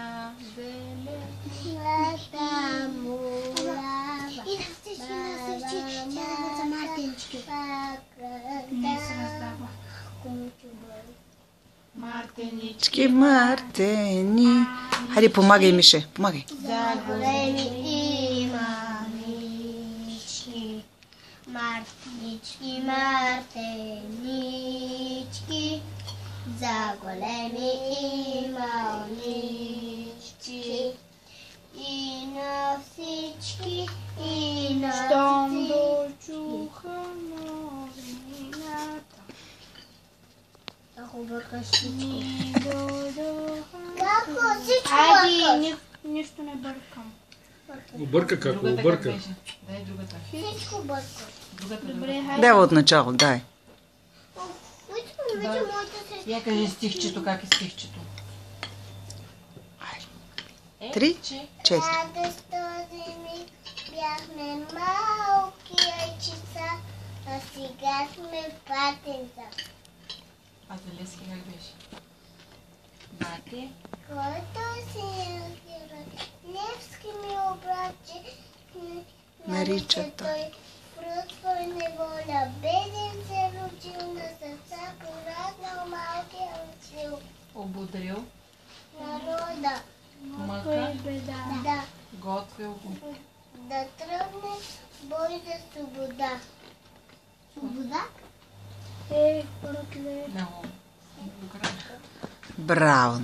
на зелената мулава. И да всички насърчи, че са мартинчки. Не се раздава. Мартенички, Мартени. Хайде, помагай, Мише, помагай. за големи и малички. Мартинички, мартенички, за големи и малички. И на всички, и на щом дочуха новината. Ако бъркаш всичко. Како всичко Айди, нищо не бъркам. Обърка как? Обърка. Дай другата. Всичко бъркаш. Другата Добре, хайде. Дай от начало, дай. Вече моята сестра. Я кажи стихчето, как е стихчето. 3, 4. Радост този миг бяхме малки айчица, а сега сме патенца. А за Лески как беше? Бате. Който си герой, Невски ми обраче, Нарича той. той. Прът твой неволя, беден се родил, на сърца пораснал малкия учил. Ободрил. Народа, Мъка. да, Готвил го. да тръгне бой за свобода. Свобода? Братле. Много. Браво.